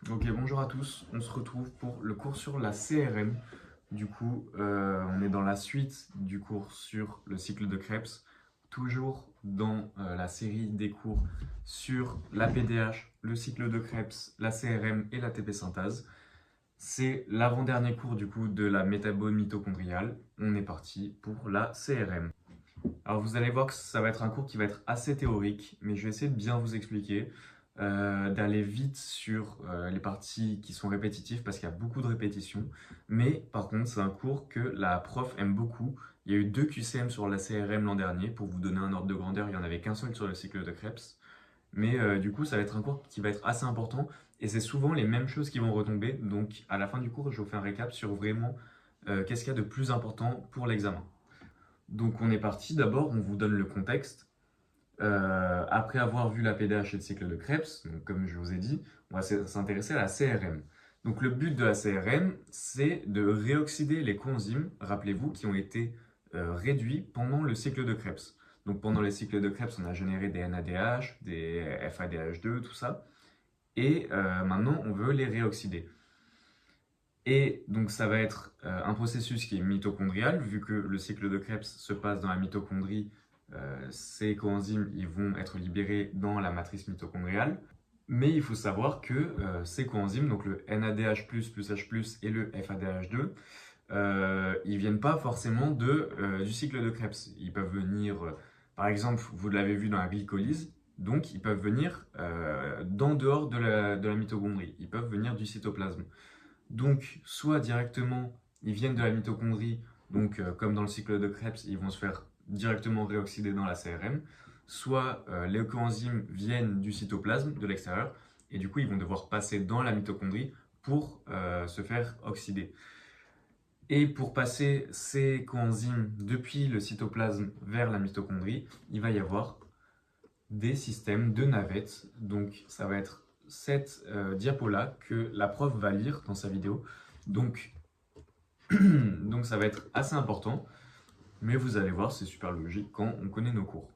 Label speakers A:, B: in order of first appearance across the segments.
A: Ok, bonjour à tous. On se retrouve pour le cours sur la CRM. On est dans la suite du cours sur le cycle de Krebs, toujours dans la série des cours sur la PDH, le cycle de Krebs, la CRM et la TP synthase. C'est l'avant-dernier cours de la métabole mitochondriale. On est parti pour la CRM. Alors vous allez voir que ça va être un cours qui va être assez théorique, mais je vais essayer de bien vous expliquer, d'aller vite sur les parties qui sont répétitives parce qu'il y a beaucoup de répétitions. Mais par contre, c'est un cours que la prof aime beaucoup. Il y a eu 2 QCM sur la CRM l'an dernier. Pour vous donner un ordre de grandeur, il n'y en avait qu'un seul sur le cycle de Krebs. Mais ça va être un cours qui va être assez important et c'est souvent les mêmes choses qui vont retomber. Donc à la fin du cours, je vous fais un récap sur vraiment qu'est-ce qu'il y a de plus important pour l'examen. Donc on est parti, d'abord on vous donne le contexte. Après avoir vu la PDH et le cycle de Krebs, donc comme je vous ai dit, on va s'intéresser à la CRM. Donc le but de la CRM, c'est de réoxyder les coenzymes, rappelez-vous, qui ont été réduits pendant le cycle de Krebs. Donc pendant les cycles de Krebs, on a généré des NADH, des FADH2, tout ça. Et maintenant, on veut les réoxyder. Et donc ça va être un processus qui est mitochondrial, vu que le cycle de Krebs se passe dans la mitochondrie, ces coenzymes ils vont être libérés dans la matrice mitochondriale. Mais il faut savoir que ces coenzymes, donc le NADH+, plus H+, et le FADH2, ils viennent pas forcément du cycle de Krebs. Ils peuvent venir, par exemple, vous l'avez vu dans la glycolyse, donc ils peuvent venir d'en dehors de la mitochondrie, ils peuvent venir du cytoplasme. Donc, soit directement, ils viennent de la mitochondrie, donc comme dans le cycle de Krebs, ils vont se faire directement réoxyder dans la CRM, soit les coenzymes viennent du cytoplasme, de l'extérieur, et du coup, ils vont devoir passer dans la mitochondrie pour se faire oxyder. Et pour passer ces coenzymes depuis le cytoplasme vers la mitochondrie, il va y avoir des systèmes de navettes. Donc, ça va être cette diapo-là que la prof va lire dans sa vidéo. Donc, donc ça va être assez important, mais vous allez voir, c'est super logique quand on connaît nos cours.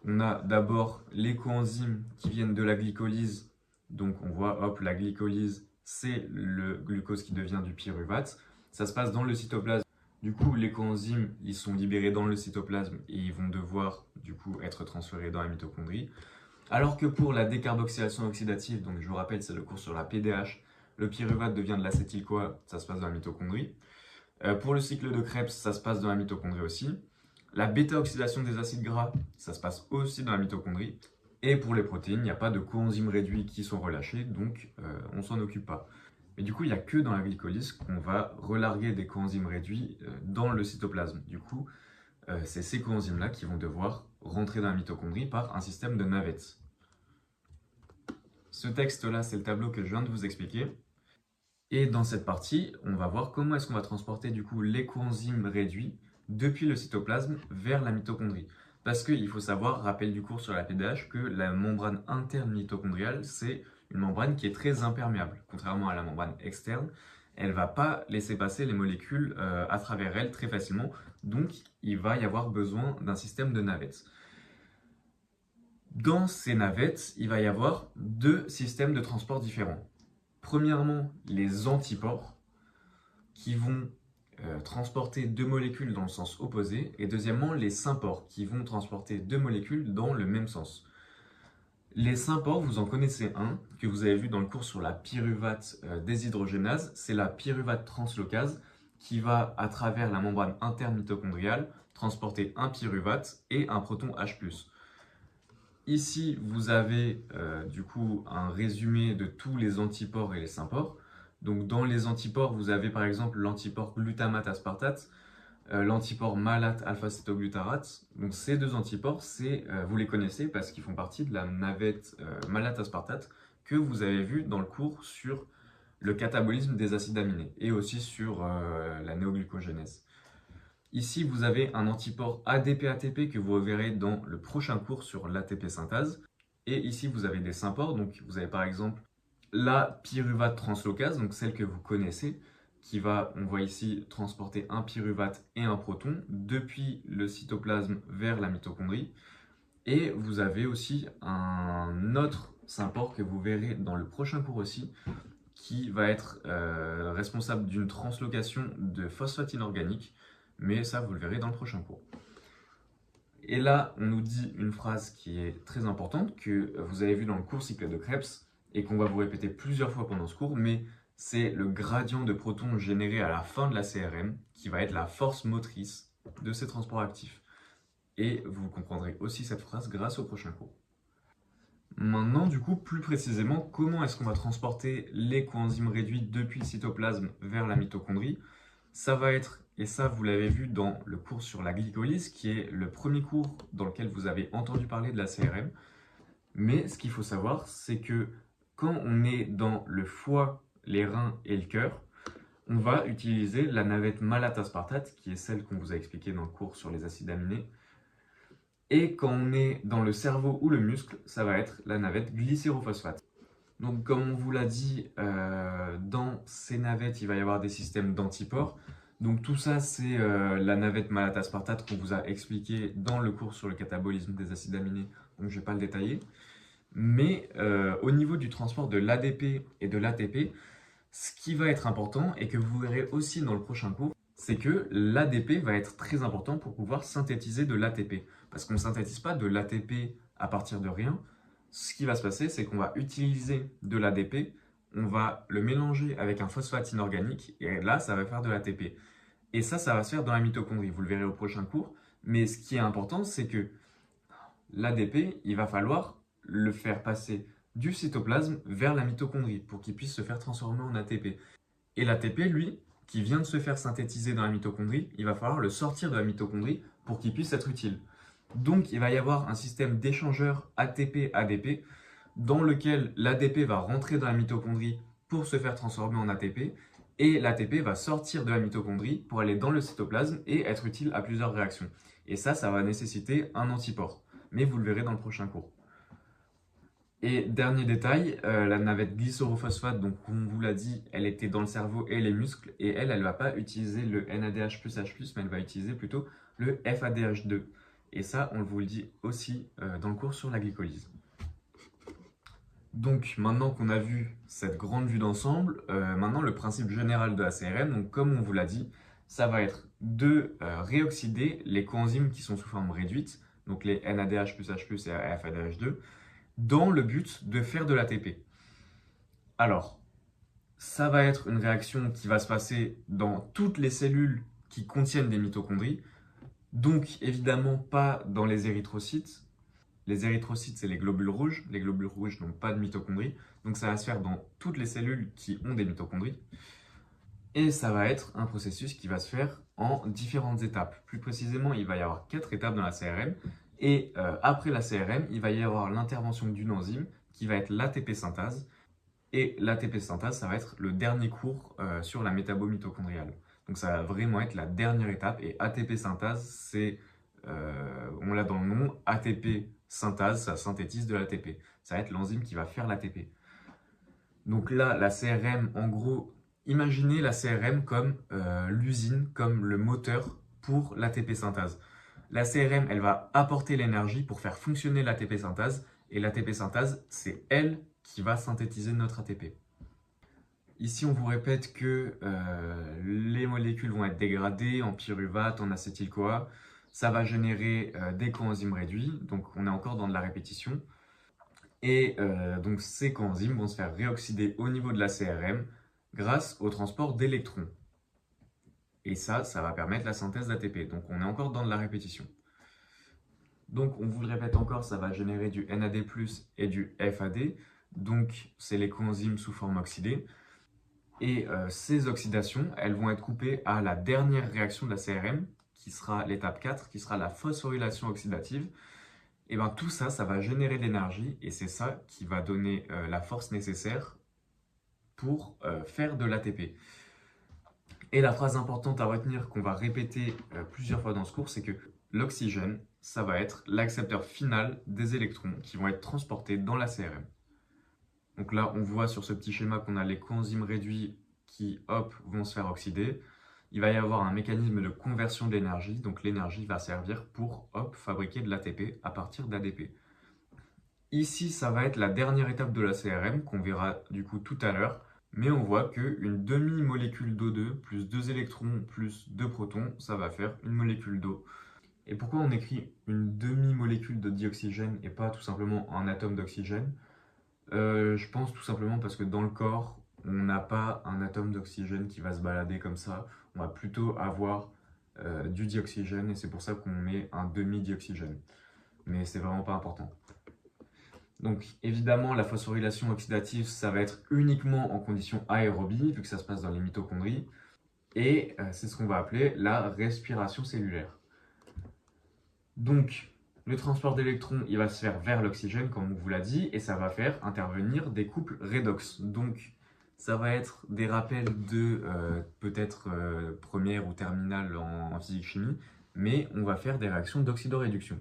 A: On a d'abord les coenzymes qui viennent de la glycolyse. Donc on voit, hop, la glycolyse, c'est le glucose qui devient du pyruvate. Ça se passe dans le cytoplasme. Du coup, les coenzymes, ils sont libérés dans le cytoplasme et ils vont devoir, du coup, être transférés dans la mitochondrie. Alors que pour la décarboxylation oxydative, donc je vous rappelle, c'est le cours sur la PDH, le pyruvate devient de l'acétyl-CoA, ça se passe dans la mitochondrie. Pour le cycle de Krebs, ça se passe dans la mitochondrie aussi. La bêta-oxydation des acides gras, ça se passe aussi dans la mitochondrie. Et pour les protéines, il n'y a pas de coenzymes réduits qui sont relâchés, donc on ne s'en occupe pas. Mais du coup, il n'y a que dans la glycolyse qu'on va relarguer des coenzymes réduits dans le cytoplasme. Du coup, c'est ces coenzymes-là qui vont devoir rentrer dans la mitochondrie par un système de navettes. Ce texte-là, c'est le tableau que je viens de vous expliquer. Et dans cette partie, on va voir comment est-ce qu'on va transporter du coup les coenzymes réduits depuis le cytoplasme vers la mitochondrie. Parce qu'il faut savoir, rappel du cours sur la PDH, que la membrane interne mitochondriale, c'est une membrane qui est très imperméable. Contrairement à la membrane externe, elle ne va pas laisser passer les molécules à travers elle très facilement. Donc, il va y avoir besoin d'un système de navettes. Dans ces navettes, il va y avoir 2 systèmes de transport différents. Premièrement, les antipores qui vont transporter 2 molécules dans le sens opposé. Et deuxièmement, les sympores qui vont transporter 2 molécules dans le même sens. Les sympores, vous en connaissez un que vous avez vu dans le cours sur la pyruvate déshydrogénase. C'est la pyruvate translocase qui va, à travers la membrane interne mitochondriale, transporter un pyruvate et un proton H+. Ici, vous avez du coup un résumé de tous les antipores et les sympores. Donc dans les antipores, vous avez par exemple l'antipore glutamate aspartate, l'antipore malate alpha-cétoglutarate. Donc ces 2 antipores, vous les connaissez parce qu'ils font partie de la navette malate aspartate que vous avez vu dans le cours sur le catabolisme des acides aminés et aussi sur la néoglucogénèse. Ici, vous avez un antipore ADP-ATP que vous reverrez dans le prochain cours sur l'ATP synthase. Et ici, vous avez des sympores. Donc, vous avez par exemple la pyruvate translocase, donc celle que vous connaissez, qui va, on voit ici, transporter un pyruvate et un proton depuis le cytoplasme vers la mitochondrie. Et vous avez aussi un autre C'est un port que vous verrez dans le prochain cours aussi, qui va être responsable d'une translocation de phosphate inorganique, mais ça vous le verrez dans le prochain cours. Et là, on nous dit une phrase qui est très importante, que vous avez vu dans le cours cycle de Krebs, et qu'on va vous répéter plusieurs fois pendant ce cours, mais c'est le gradient de protons généré à la fin de la CRM qui va être la force motrice de ces transports actifs. Et vous comprendrez aussi cette phrase grâce au prochain cours. Maintenant, du coup, plus précisément, comment est-ce qu'on va transporter les coenzymes réduits depuis le cytoplasme vers la mitochondrie? Ça va être, et ça vous l'avez vu dans le cours sur la glycolyse, qui est le premier cours dans lequel vous avez entendu parler de la CRM. Mais ce qu'il faut savoir, c'est que quand on est dans le foie, les reins et le cœur, on va utiliser la navette malate-aspartate, qui est celle qu'on vous a expliquée dans le cours sur les acides aminés. Et quand on est dans le cerveau ou le muscle, ça va être la navette glycérophosphate. Donc comme on vous l'a dit, dans ces navettes, il va y avoir des systèmes d'antiports. Donc tout ça, c'est la navette malate-aspartate qu'on vous a expliqué dans le cours sur le catabolisme des acides aminés, donc je ne vais pas le détailler. Mais au niveau du transport de l'ADP et de l'ATP, ce qui va être important et que vous verrez aussi dans le prochain cours, c'est que l'ADP va être très important pour pouvoir synthétiser de l'ATP. Parce qu'on ne synthétise pas de l'ATP à partir de rien. Ce qui va se passer, c'est qu'on va utiliser de l'ADP, on va le mélanger avec un phosphate inorganique, et là, ça va faire de l'ATP. Et ça va se faire dans la mitochondrie, vous le verrez au prochain cours. Mais ce qui est important, c'est que l'ADP, il va falloir le faire passer du cytoplasme vers la mitochondrie pour qu'il puisse se faire transformer en ATP. Et l'ATP, lui, qui vient de se faire synthétiser dans la mitochondrie, il va falloir le sortir de la mitochondrie pour qu'il puisse être utile. Donc, il va y avoir un système d'échangeur ATP-ADP dans lequel l'ADP va rentrer dans la mitochondrie pour se faire transformer en ATP et l'ATP va sortir de la mitochondrie pour aller dans le cytoplasme et être utile à plusieurs réactions. Et ça va nécessiter un antipore. Mais vous le verrez dans le prochain cours. Et dernier détail, la navette glycérophosphate, donc comme on vous l'a dit, elle était dans le cerveau et les muscles, et elle ne va pas utiliser le NADH plus H+, mais elle va utiliser plutôt le FADH2. Et ça, on vous le dit aussi dans le cours sur la glycolyse. Donc maintenant qu'on a vu cette grande vue d'ensemble, maintenant le principe général de la CRM, donc comme on vous l'a dit, ça va être de réoxyder les coenzymes qui sont sous forme réduite, donc les NADH plus H+, et FADH2, dans le but de faire de l'ATP. Alors, ça va être une réaction qui va se passer dans toutes les cellules qui contiennent des mitochondries, donc évidemment pas dans les érythrocytes. Les érythrocytes, c'est les globules rouges n'ont pas de mitochondries, donc ça va se faire dans toutes les cellules qui ont des mitochondries. Et ça va être un processus qui va se faire en différentes étapes. Plus précisément, il va y avoir 4 étapes dans la CRM. Et après la CRM, il va y avoir l'intervention d'une enzyme qui va être l'ATP synthase. Et l'ATP synthase, ça va être le dernier cours sur la métabomitochondriale. Donc ça va vraiment être la dernière étape. Et ATP synthase, c'est, on l'a dans le nom, ATP synthase, ça synthétise de l'ATP. Ça va être l'enzyme qui va faire l'ATP. Donc là, la CRM, en gros, imaginez la CRM comme l'usine, comme le moteur pour l'ATP synthase. La CRM, elle va apporter l'énergie pour faire fonctionner l'ATP synthase. Et l'ATP synthase, c'est elle qui va synthétiser notre ATP. Ici, on vous répète que les molécules vont être dégradées en pyruvate, en acétyl-CoA. Ça va générer des coenzymes réduits. Donc, on est encore dans de la répétition. Et donc, ces coenzymes vont se faire réoxyder au niveau de la CRM grâce au transport d'électrons. Et ça va permettre la synthèse d'ATP. Donc, on est encore dans de la répétition. Donc, on vous le répète encore, ça va générer du NAD+, et du FAD. Donc, c'est les coenzymes sous forme oxydée. Et ces oxydations, elles vont être coupées à la dernière réaction de la CRM, qui sera l'étape 4, qui sera la phosphorylation oxydative. Et bien tout ça, ça va générer de l'énergie, et c'est ça qui va donner la force nécessaire pour faire de l'ATP. Et la phrase importante à retenir qu'on va répéter plusieurs fois dans ce cours, c'est que l'oxygène, ça va être l'accepteur final des électrons qui vont être transportés dans la CRM. Donc là, on voit sur ce petit schéma qu'on a les coenzymes réduits qui, hop, vont se faire oxyder. Il va y avoir un mécanisme de conversion d'énergie, donc l'énergie va servir pour, hop, fabriquer de l'ATP à partir d'ADP. Ici, ça va être la dernière étape de la CRM qu'on verra du coup tout à l'heure. Mais on voit qu'une demi-molécule d'O2 plus 2 électrons plus 2 protons, ça va faire une molécule d'eau. Et pourquoi on écrit une demi-molécule de dioxygène et pas tout simplement un atome d'oxygène? Je pense tout simplement parce que dans le corps, on n'a pas un atome d'oxygène qui va se balader comme ça. On va plutôt avoir du dioxygène et c'est pour ça qu'on met un demi-dioxygène. Mais c'est vraiment pas important. Donc évidemment, la phosphorylation oxydative, ça va être uniquement en conditions aérobie, vu que ça se passe dans les mitochondries. Et c'est ce qu'on va appeler la respiration cellulaire. Donc, le transport d'électrons, il va se faire vers l'oxygène, comme on vous l'a dit, et ça va faire intervenir des couples redox. Donc, ça va être des rappels de peut-être première ou terminale en physique-chimie, mais on va faire des réactions d'oxydoréduction.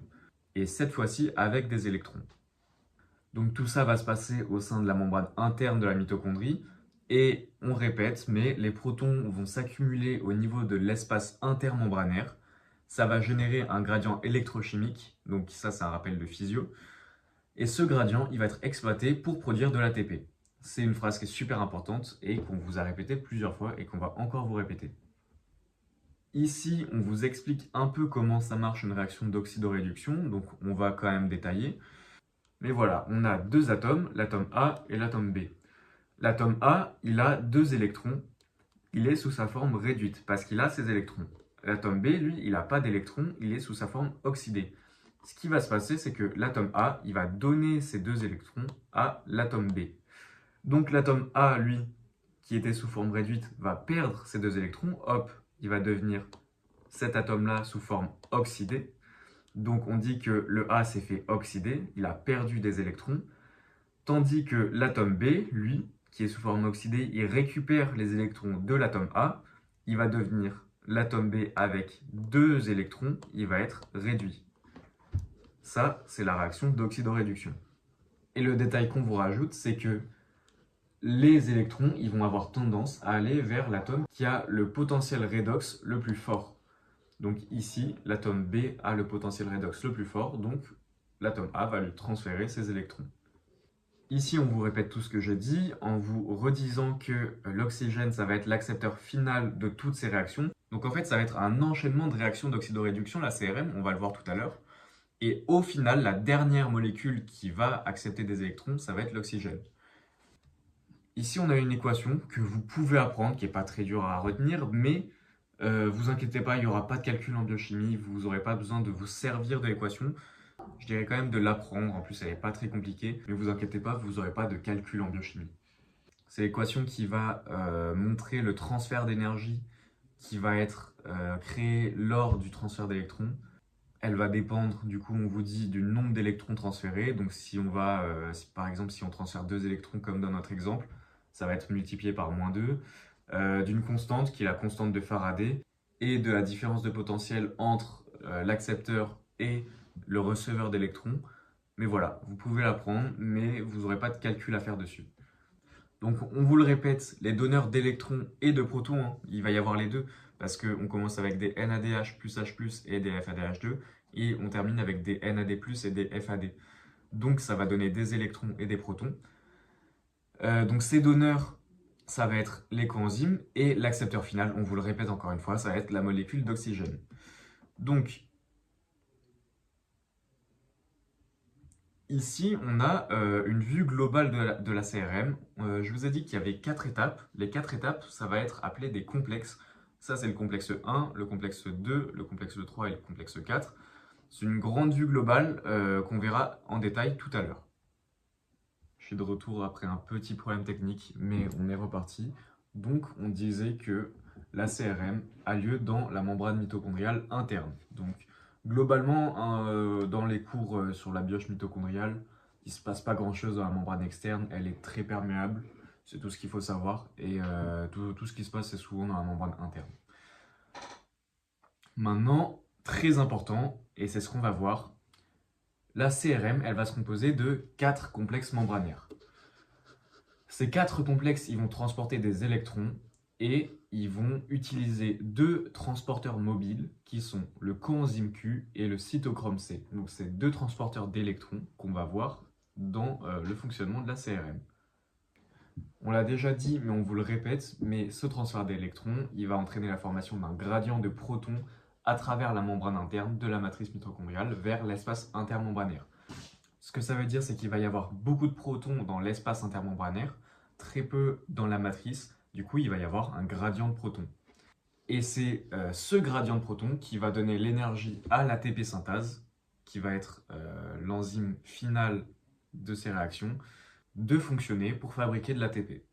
A: Et cette fois-ci avec des électrons. Donc tout ça va se passer au sein de la membrane interne de la mitochondrie. Et on répète, mais les protons vont s'accumuler au niveau de l'espace intermembranaire. Ça va générer un gradient électrochimique, donc ça c'est un rappel de physio. Et ce gradient, il va être exploité pour produire de l'ATP. C'est une phrase qui est super importante et qu'on vous a répété plusieurs fois et qu'on va encore vous répéter. Ici, on vous explique un peu comment ça marche une réaction d'oxydoréduction, donc on va quand même détailler. Mais voilà, on a deux atomes, l'atome A et l'atome B. L'atome A, il a deux électrons. Il est sous sa forme réduite parce qu'il a ses électrons. L'atome B, lui, il n'a pas d'électrons, il est sous sa forme oxydée. Ce qui va se passer, c'est que l'atome A, il va donner ses deux électrons à l'atome B. Donc l'atome A, lui, qui était sous forme réduite, va perdre ses deux électrons. Hop, il va devenir cet atome-là sous forme oxydée. Donc on dit que le A s'est fait oxyder, il a perdu des électrons. Tandis que l'atome B, lui, qui est sous forme oxydée, il récupère les électrons de l'atome A. Il va devenir l'atome B avec deux électrons, il va être réduit. Ça, c'est la réaction d'oxydoréduction. Et le détail qu'on vous rajoute, c'est que les électrons, ils vont avoir tendance à aller vers l'atome qui a le potentiel redox le plus fort. Donc ici, l'atome B a le potentiel redox le plus fort, donc l'atome A va lui transférer ses électrons. Ici, on vous répète tout ce que j'ai dit en vous redisant que l'oxygène, ça va être l'accepteur final de toutes ces réactions. Donc en fait, ça va être un enchaînement de réactions d'oxydoréduction, la CRM, on va le voir tout à l'heure. Et au final, la dernière molécule qui va accepter des électrons, ça va être l'oxygène. Ici, on a une équation que vous pouvez apprendre, qui n'est pas très dure à retenir, mais vous inquiétez pas, il n'y aura pas de calcul en biochimie, vous n'aurez pas besoin de vous servir de l'équation. Je dirais quand même de l'apprendre, en plus elle n'est pas très compliquée, mais vous inquiétez pas, vous n'aurez pas de calcul en biochimie. C'est l'équation qui va montrer le transfert d'énergie qui va être créé lors du transfert d'électrons. Elle va dépendre, du coup, on vous dit, du nombre d'électrons transférés. Donc si on va, par exemple, si on transfère 2 électrons comme dans notre exemple, ça va être multiplié par -2, d'une constante qui est la constante de Faraday, et de la différence de potentiel entre l'accepteur et le receveur d'électrons. Mais voilà, vous pouvez l'apprendre, mais vous n'aurez pas de calcul à faire dessus. Donc on vous le répète, les donneurs d'électrons et de protons, hein, il va y avoir les deux, parce qu'on commence avec des NADH plus H+, et des FADH2, et on termine avec des NAD+, et des FAD. Donc ça va donner des électrons et des protons. Donc ces donneurs, ça va être les coenzymes, et l'accepteur final, on vous le répète encore une fois, ça va être la molécule d'oxygène. Donc, ici, on a une vue globale de la CRM. Je vous ai dit qu'il y avait 4 étapes. Les 4 étapes, ça va être appelé des complexes. Ça, c'est le complexe 1, le complexe 2, le complexe 3 et le complexe 4. C'est une grande vue globale qu'on verra en détail tout à l'heure. Je suis de retour après un petit problème technique, mais on est reparti. Donc, on disait que la CRM a lieu dans la membrane mitochondriale interne. Donc, globalement, dans les cours sur la bioche mitochondriale, il ne se passe pas grand-chose dans la membrane externe. Elle est très perméable, c'est tout ce qu'il faut savoir. Et tout ce qui se passe, c'est souvent dans la membrane interne. Maintenant, très important, et c'est ce qu'on va voir, la CRM, elle va se composer de 4 complexes membranaires. Ces 4 complexes, ils vont transporter des électrons et ils vont utiliser 2 transporteurs mobiles qui sont le coenzyme Q et le cytochrome C. Donc c'est 2 transporteurs d'électrons qu'on va voir dans le fonctionnement de la CRM. On l'a déjà dit, mais on vous le répète, mais ce transfert d'électrons, il va entraîner la formation d'un gradient de protons à travers la membrane interne de la matrice mitochondriale vers l'espace intermembranaire. Ce que ça veut dire, c'est qu'il va y avoir beaucoup de protons dans l'espace intermembranaire, très peu dans la matrice. Du coup, il va y avoir un gradient de protons. Et c'est ce gradient de protons qui va donner l'énergie à l'ATP synthase, qui va être l'enzyme finale de ces réactions, de fonctionner pour fabriquer de l'ATP.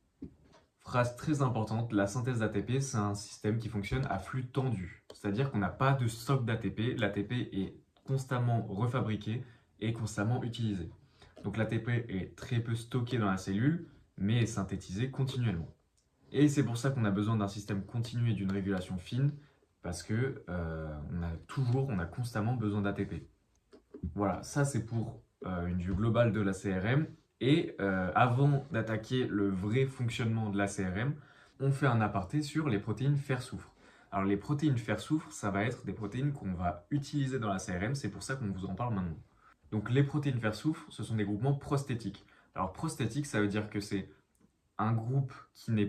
A: Phrase très importante, la synthèse d'ATP, c'est un système qui fonctionne à flux tendu. C'est-à-dire qu'on n'a pas de stock d'ATP, l'ATP est constamment refabriqué et constamment utilisé. Donc l'ATP est très peu stocké dans la cellule, mais est synthétisé continuellement. Et c'est pour ça qu'on a besoin d'un système continu et d'une régulation fine, parce que on a constamment besoin d'ATP. Voilà, ça c'est pour une vue globale de la CRM. Et avant d'attaquer le vrai fonctionnement de la CRM, on fait un aparté sur les protéines fer-soufre. Alors les protéines fer-soufre, ça va être des protéines qu'on va utiliser dans la CRM, c'est pour ça qu'on vous en parle maintenant. Donc les protéines fer-soufre, ce sont des groupements prosthétiques. Alors prosthétique, ça veut dire que c'est un groupe qui ne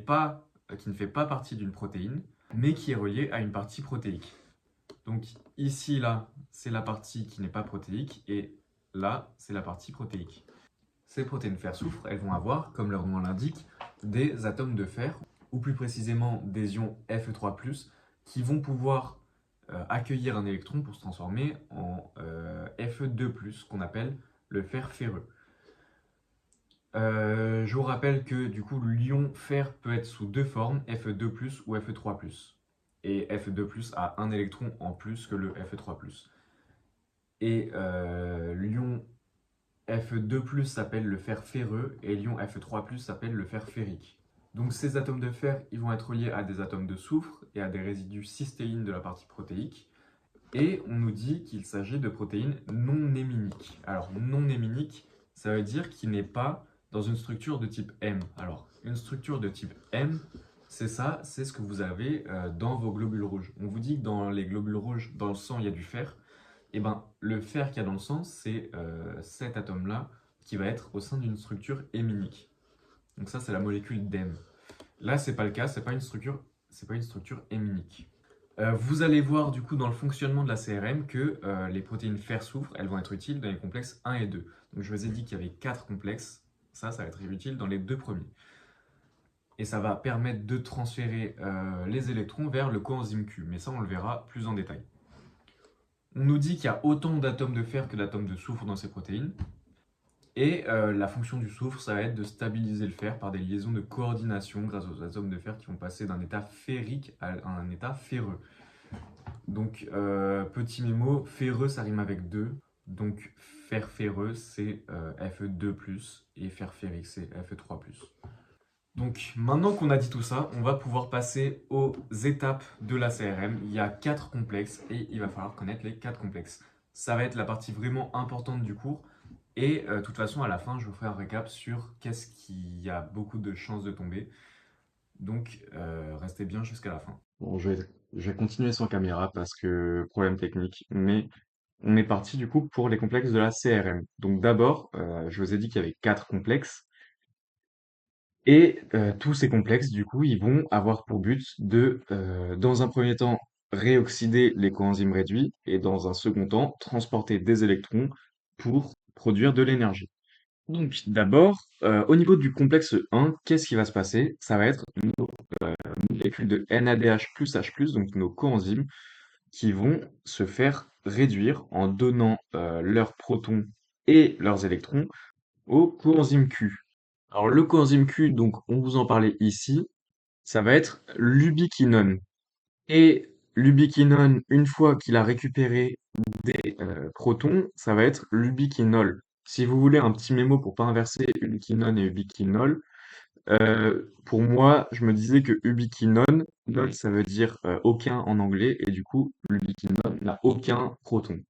A: fait pas partie d'une protéine, mais qui est relié à une partie protéique. Donc ici, là, c'est la partie qui n'est pas protéique, et là, c'est la partie protéique. Ces protéines fer-soufre, elles vont avoir, comme leur nom l'indique, des atomes de fer, ou plus précisément des ions Fe3+, qui vont pouvoir accueillir un électron pour se transformer en Fe2+, qu'on appelle le fer ferreux. Je vous rappelle que du coup, l'ion fer peut être sous deux formes, Fe2+, ou Fe3+. Et Fe2+ a un électron en plus que le Fe3+. Et l'ion Fe2+ s'appelle le fer ferreux et l'ion Fe3+ s'appelle le fer ferrique. Donc ces atomes de fer, ils vont être reliés à des atomes de soufre et à des résidus cystéine de la partie protéique. Et on nous dit qu'il s'agit de protéines non héminiques. Alors non héminiques, ça veut dire qu'il n'est pas dans une structure de type M. Alors une structure de type M, c'est ça, c'est ce que vous avez dans vos globules rouges. On vous dit que dans les globules rouges, dans le sang, il y a du fer. Et ben le fer qu'il y a dans le sang, c'est cet atome-là qui va être au sein d'une structure héminique. Donc ça, c'est la molécule d'M. Là, c'est pas le cas, c'est pas une structure héminique. Vous allez voir du coup dans le fonctionnement de la CRM que les protéines fer-soufre, elles vont être utiles dans les complexes 1 et 2. Donc je vous ai dit qu'il y avait 4 complexes, ça va être utile dans les deux premiers. Et ça va permettre de transférer les électrons vers le coenzyme Q, mais ça on le verra plus en détail. On nous dit qu'il y a autant d'atomes de fer que d'atomes de soufre dans ces protéines. Et la fonction du soufre, ça va être de stabiliser le fer par des liaisons de coordination grâce aux atomes de fer qui vont passer d'un état ferrique à un état ferreux. Donc, petit mémo, ferreux, ça rime avec 2. Donc, fer ferreux, c'est Fe2+, et fer ferrique, c'est Fe3+. Donc, maintenant qu'on a dit tout ça, on va pouvoir passer aux étapes de la CRM. Il y a 4 complexes, et il va falloir connaître les 4 complexes. Ça va être la partie vraiment importante du cours. Et de toute façon, à la fin, je vous ferai un récap sur qu'est-ce qui a beaucoup de chances de tomber. Donc, restez bien jusqu'à la fin. Bon, je vais continuer sans caméra parce que problème technique, mais on est parti du coup pour les complexes de la CRM. Donc d'abord, je vous ai dit qu'il y avait 4 complexes, et tous ces complexes, du coup, ils vont avoir pour but de, dans un premier temps, réoxyder les coenzymes réduits, et dans un second temps, transporter des électrons pour produire de l'énergie. Donc d'abord, au niveau du complexe 1, qu'est-ce qui va se passer? Ça va être nos molécules de NADH plus H+, donc nos coenzymes, qui vont se faire réduire en donnant leurs protons et leurs électrons au coenzyme Q. Alors le coenzyme Q, donc on vous en parlait ici, ça va être l'ubiquinone. Et l'ubiquinone, une fois qu'il a récupéré des protons, ça va être l'ubiquinol. Si vous voulez un petit mémo pour pas inverser ubiquinone et ubiquinol, pour moi, je me disais que ubiquinone, none, ça veut dire aucun en anglais, et du coup, l'ubiquinone n'a aucun proton.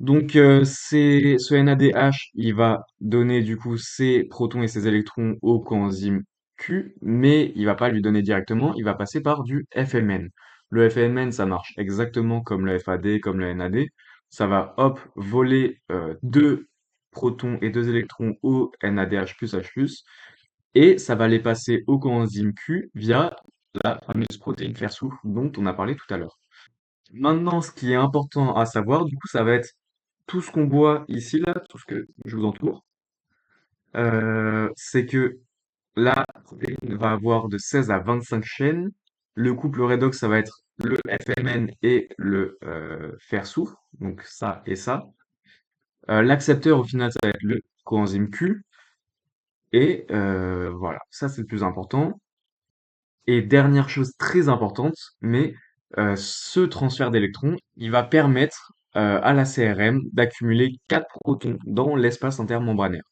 A: Donc, ce NADH, il va donner du coup ses protons et ses électrons au coenzyme Q, mais il va pas lui donner directement, il va passer par du FMN. Le FMN, ça marche exactement comme le FAD, comme le NAD. Ça va, hop, voler deux protons et 2 électrons au NADH plus H+, et ça va les passer au coenzyme Q via la fameuse protéine fer soufre dont on a parlé tout à l'heure. Maintenant, ce qui est important à savoir, du coup, ça va être tout ce qu'on voit ici, là, tout ce que je vous entoure, c'est que la protéine va avoir de 16 à 25 chaînes. Le couple redox, ça va être le FMN et le fer soufre, donc ça et ça. L'accepteur, au final, ça va être le coenzyme Q. Et voilà, ça c'est le plus important. Et dernière chose très importante, mais ce transfert d'électrons, il va permettre à la CRM d'accumuler 4 protons dans l'espace intermembranaire.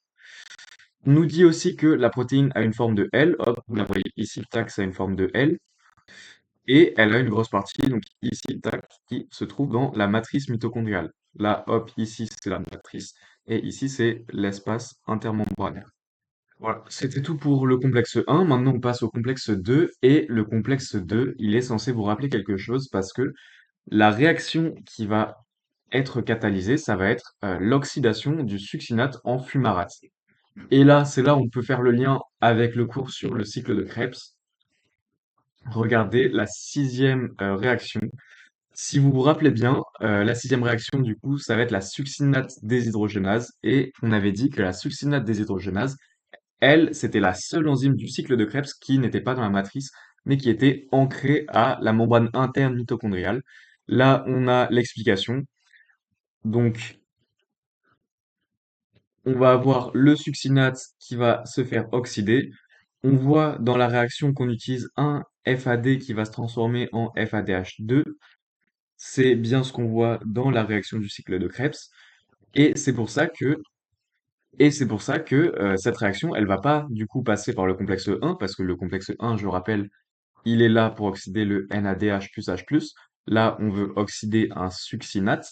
A: On nous dit aussi que la protéine a une forme de L, hop, vous la voyez ici, tac, ça a une forme de L, et elle a une grosse partie, donc ici, tac, qui se trouve dans la matrice mitochondriale. Là, hop, ici, c'est la matrice, et ici, c'est l'espace intermembranaire. Voilà, c'était tout pour le complexe 1. Maintenant, on passe au complexe 2. Et le complexe 2, il est censé vous rappeler quelque chose parce que la réaction qui va être catalysée, ça va être l'oxydation du succinate en fumarate. Et là, c'est là où on peut faire le lien avec le cours sur le cycle de Krebs. Regardez la sixième réaction. Si vous vous rappelez bien, la sixième réaction, du coup, ça va être la succinate déshydrogénase. Et on avait dit que la succinate déshydrogénase, elle, c'était la seule enzyme du cycle de Krebs qui n'était pas dans la matrice, mais qui était ancrée à la membrane interne mitochondriale. Là, on a l'explication. Donc, on va avoir le succinate qui va se faire oxyder. On voit dans la réaction qu'on utilise un FAD qui va se transformer en FADH2. C'est bien ce qu'on voit dans la réaction du cycle de Krebs. Et c'est pour ça que cette réaction, elle va pas du coup passer par le complexe 1, parce que le complexe 1, je rappelle, il est là pour oxyder le NADH plus H+. Là, on veut oxyder un succinate.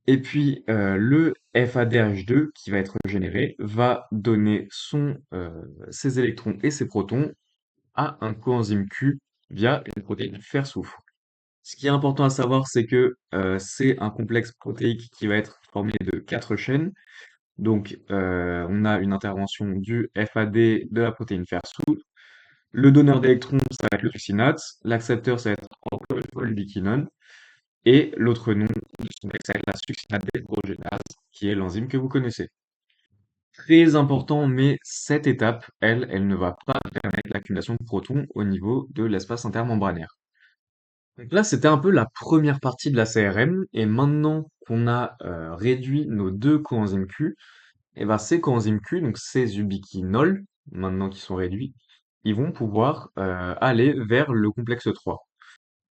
A: Et puis, le FADH2 qui va être généré va donner ses électrons et ses protons à un coenzyme Q via une protéine fer-soufre. Ce qui est important à savoir, c'est que c'est un complexe protéique qui va être formé de 4 chaînes. Donc, on a une intervention du FAD de la protéine fer-soufre. Le donneur d'électrons, ça va être le succinate. L'accepteur, ça va être encore une fois l'ubiquinone. Et l'autre nom de ce complexe, ça va être la succinate deshydrogénase, qui est l'enzyme que vous connaissez. Très important, mais cette étape, elle ne va pas permettre l'accumulation de protons au niveau de l'espace intermembranaire. Donc là, c'était un peu la première partie de la CRM, et maintenant qu'on a réduit nos deux coenzymes Q, et ben ces coenzymes Q, donc ces ubiquinols, maintenant qu'ils sont réduits, ils vont pouvoir aller vers le complexe 3.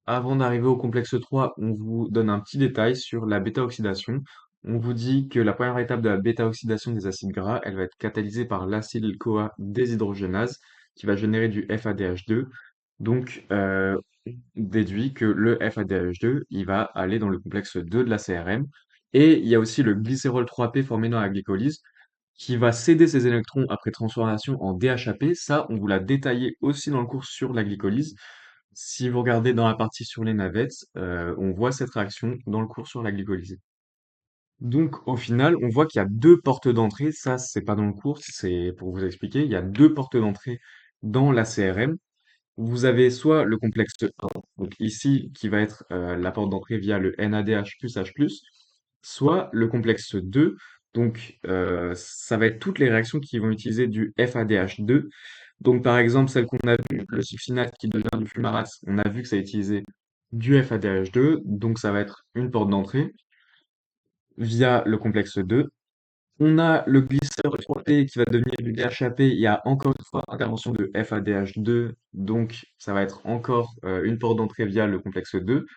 A: Avant d'arriver au complexe 3, on vous donne un petit détail sur la bêta-oxydation. On vous dit que la première étape de la bêta-oxydation des acides gras, elle va être catalysée par l'acyle-CoA déshydrogénase qui va générer du FADH2. Donc, on déduit que le FADH2, il va aller dans le complexe 2 de la CRM. Et il y a aussi le glycérol 3P formé dans la glycolyse qui va céder ses électrons après transformation en DHAP. Ça, on vous l'a détaillé aussi dans le cours sur la glycolyse. Si vous regardez dans la partie sur les navettes, on voit cette réaction dans le cours sur la glycolyse. Donc, au final, on voit qu'il y a deux portes d'entrée. Ça, c'est pas dans le cours, c'est pour vous expliquer. Il y a deux portes d'entrée dans la CRM. Vous avez soit le complexe 1, donc ici, qui va être la porte d'entrée via le NADH plus H+, soit le complexe 2, donc ça va être toutes les réactions qui vont utiliser du FADH2. Donc par exemple, celle qu'on a vue, le succinate qui devient du fumarate, on a vu que ça a utilisé du FADH2, donc ça va être une porte d'entrée via le complexe 2. On a le glisseur 3P qui va devenir du DHAP. Il y a encore une fois intervention de FADH2, donc ça va être encore une porte d'entrée via le complexe 2.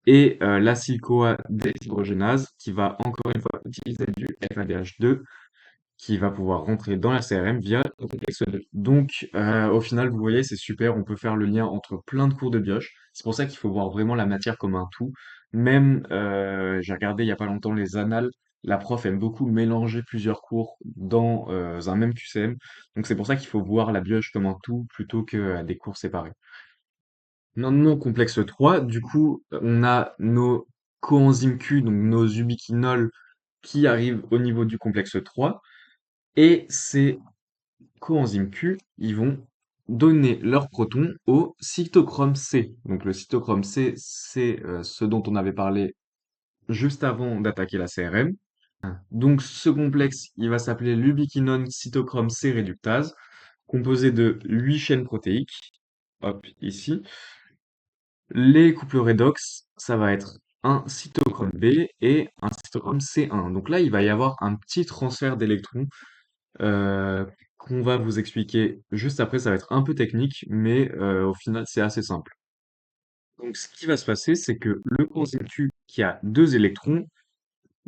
A: Et l'acyle-CoA déshydrogénase qui va encore une fois utiliser du FADH2 qui va pouvoir rentrer dans la CRM via le complexe 2. Donc, au final, vous voyez, c'est super, on peut faire le lien entre plein de cours de bioche. C'est pour ça qu'il faut voir vraiment la matière comme un tout. Même, j'ai regardé il y a pas longtemps les annales, la prof aime beaucoup mélanger plusieurs cours dans un même QCM. Donc, c'est pour ça qu'il faut voir la bioche comme un tout plutôt que des cours séparés. Maintenant, complexe 3, du coup, on a nos coenzymes Q, donc nos ubiquinols qui arrivent au niveau du complexe 3 et ces coenzymes Q, ils vont donner leurs protons au cytochrome C. Donc le cytochrome C, c'est ce dont on avait parlé juste avant d'attaquer la CRM. Donc ce complexe, il va s'appeler l'ubiquinone cytochrome C réductase, composé de 8 chaînes protéiques. Hop, ici. Les couples redox, ça va être un cytochrome B et un cytochrome C1. Donc là, il va y avoir un petit transfert d'électrons euh, qu'on va vous expliquer juste après. Ça va être un peu technique, mais au final, c'est assez simple. Donc ce qui va se passer, c'est que le coenzyme Q qui a deux électrons,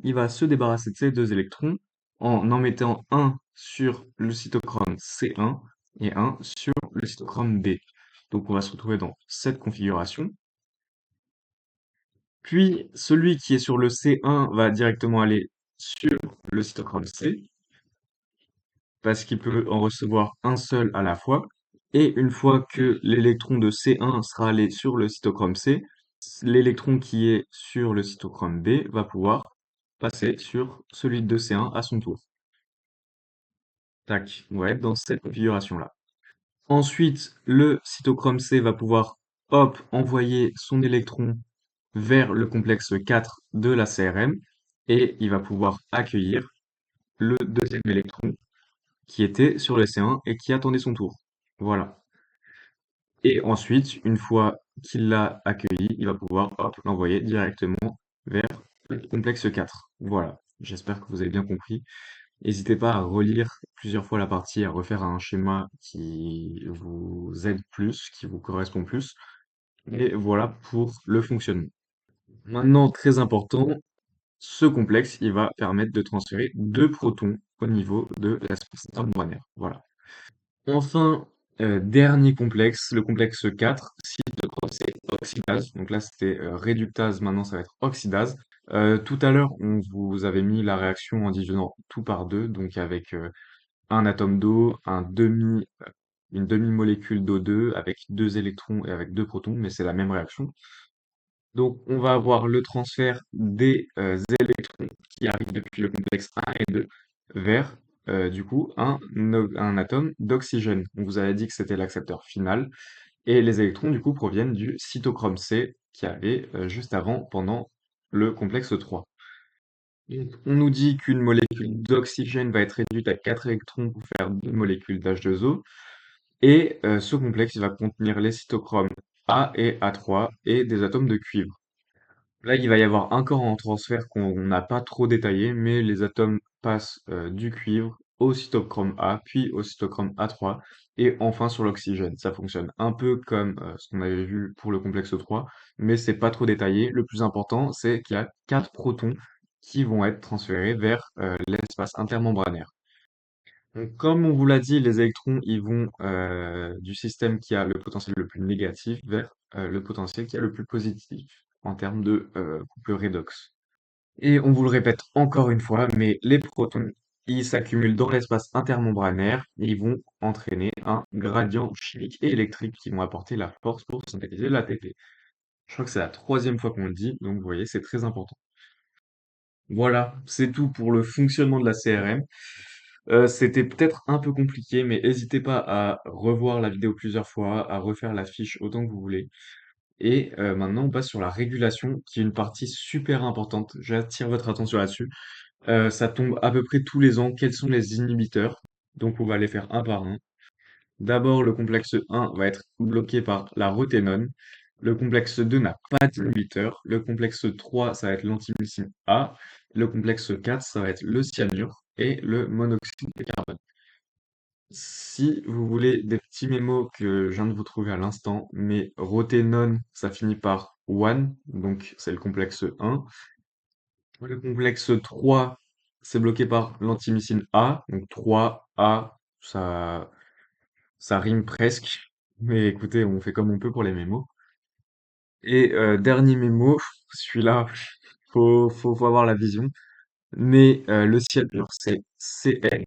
A: il va se débarrasser de ces deux électrons en mettant un sur le cytochrome C1 et un sur le cytochrome B. Donc on va se retrouver dans cette configuration. Puis celui qui est sur le C1 va directement aller sur le cytochrome C, parce qu'il peut en recevoir un seul à la fois. Et une fois que l'électron de C1 sera allé sur le cytochrome C, l'électron qui est sur le cytochrome B va pouvoir passer sur celui de C1 à son tour. Tac, on va être dans cette configuration-là. Ensuite, le cytochrome C va pouvoir, hop, envoyer son électron vers le complexe 4 de la CRM et il va pouvoir accueillir le deuxième électron qui était sur le C1 et qui attendait son tour. Voilà. Et ensuite, une fois qu'il l'a accueilli, il va pouvoir, hop, l'envoyer directement vers le complexe 4. Voilà. J'espère que vous avez bien compris. N'hésitez pas à relire plusieurs fois la partie, à refaire un schéma qui vous aide plus, qui vous correspond plus. Et voilà pour le fonctionnement. Maintenant, très important, ce complexe, il va permettre de transférer deux protons au niveau de l'espace membranaire. Voilà. Enfin, dernier complexe, le complexe 4, cytochrome-C oxydase. Donc là, c'était réductase, maintenant ça va être oxydase. Tout à l'heure, on vous avait mis la réaction en divisant tout par deux, donc avec un atome d'eau, une demi-molécule d'O2 avec deux électrons et avec deux protons, mais c'est la même réaction. Donc on va avoir le transfert des électrons qui arrivent depuis le complexe 1 et 2 vers du coup un atome d'oxygène. On vous avait dit que c'était l'accepteur final et les électrons du coup proviennent du cytochrome C qui avait juste avant pendant le complexe 3. Donc, on nous dit qu'une molécule d'oxygène va être réduite à 4 électrons pour faire deux molécules d'H2O et ce complexe il va contenir les cytochromes A et A3 et des atomes de cuivre. Là, il va y avoir encore un transfert qu'on n'a pas trop détaillé, mais les atomes passent du cuivre au cytochrome A, puis au cytochrome A3, et enfin sur l'oxygène. Ça fonctionne un peu comme ce qu'on avait vu pour le complexe 3, mais c'est pas trop détaillé. Le plus important, c'est qu'il y a quatre protons qui vont être transférés vers l'espace intermembranaire. Donc, comme on vous l'a dit, les électrons, ils vont du système qui a le potentiel le plus négatif vers le potentiel qui a le plus positif en termes de couple redox. Et on vous le répète encore une fois, mais les protons, ils s'accumulent dans l'espace intermembranaire et ils vont entraîner un gradient chimique et électrique qui vont apporter la force pour synthétiser l'ATP. Je crois que c'est la troisième fois qu'on le dit, donc vous voyez, c'est très important. Voilà, c'est tout pour le fonctionnement de la CRM. C'était peut-être un peu compliqué, mais n'hésitez pas à revoir la vidéo plusieurs fois, à refaire la fiche autant que vous voulez. Et maintenant, on passe sur la régulation, qui est une partie super importante. J'attire votre attention là-dessus. Ça tombe à peu près tous les ans. Quels sont les inhibiteurs? Donc, on va les faire un par un. D'abord, le complexe 1 va être bloqué par la roténone. Le complexe 2 n'a pas d'inhibiteur. Le complexe 3, ça va être l'antimycine A. Le complexe 4, ça va être le cyanure et le monoxyde de carbone. Si vous voulez des petits mémos que je viens de vous trouver à l'instant, mais roténone, ça finit par one, donc c'est le complexe 1. Le complexe 3, c'est bloqué par l'antimycine A, donc 3A, ça rime presque, mais écoutez, on fait comme on peut pour les mémos. Et dernier mémo, celui-là, faut avoir la vision, mais le cyanure, c'est Cn,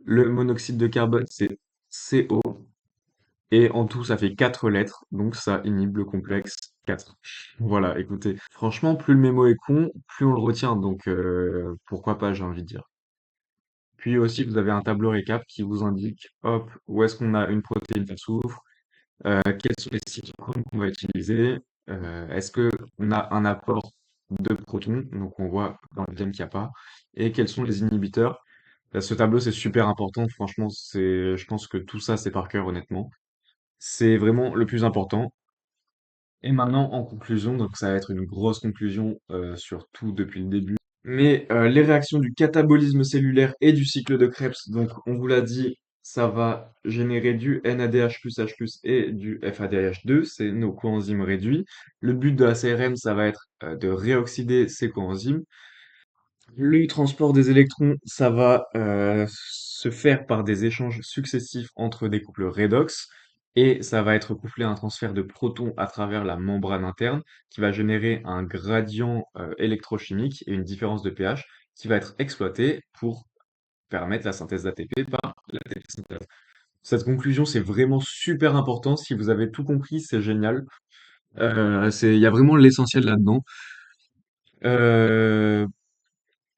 A: le monoxyde de carbone, c'est CO, et en tout, ça fait 4 lettres, donc ça inhibe le complexe 4. Voilà, écoutez, franchement, plus le mémo est con, plus on le retient, donc pourquoi pas, j'ai envie de dire. Puis aussi, vous avez un tableau récap qui vous indique, hop, où est-ce qu'on a une protéine qui souffre, quels sont les cytochrome qu'on va utiliser, est-ce que on a un apport de protons, donc on voit dans le deuxième qu'il n'y a pas, et quels sont les inhibiteurs. Ce tableau, c'est super important, franchement, je pense que tout ça, c'est par cœur, honnêtement. C'est vraiment le plus important. Et maintenant, en conclusion, donc ça va être une grosse conclusion sur tout depuis le début. Mais les réactions du catabolisme cellulaire et du cycle de Krebs, donc on vous l'a dit, ça va générer du NADH+, H+, et du FADH2, c'est nos coenzymes réduits. Le but de la CRM, ça va être de réoxyder ces coenzymes. Le transport des électrons, ça va se faire par des échanges successifs entre des couples redox et ça va être couplé à un transfert de protons à travers la membrane interne qui va générer un gradient électrochimique et une différence de pH qui va être exploité pour permettre la synthèse d'ATP par l'ATP synthèse. Cette conclusion, c'est vraiment super important. Si vous avez tout compris, c'est génial. Il y a vraiment l'essentiel là-dedans. Euh,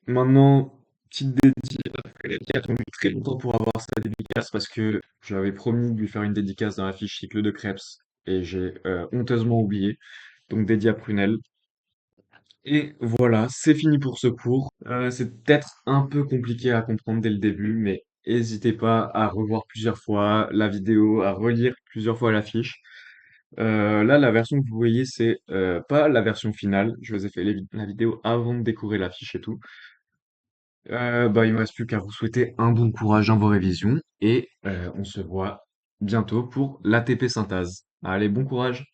A: Maintenant, petite dédicace, qui a attendu très longtemps pour avoir sa dédicace parce que j'avais promis de lui faire une dédicace dans la fiche cycle de Krebs et j'ai honteusement oublié. Donc dédié à Prunelle. Et voilà, c'est fini pour ce cours. C'est peut-être un peu compliqué à comprendre dès le début, mais n'hésitez pas à revoir plusieurs fois la vidéo, à relire plusieurs fois la fiche. Là, la version que vous voyez, c'est pas la version finale. Je vous ai fait la vidéo avant de découvrir la fiche et tout. Il me reste plus qu'à vous souhaiter un bon courage dans vos révisions et on se voit bientôt pour l'ATP synthèse. Allez, bon courage!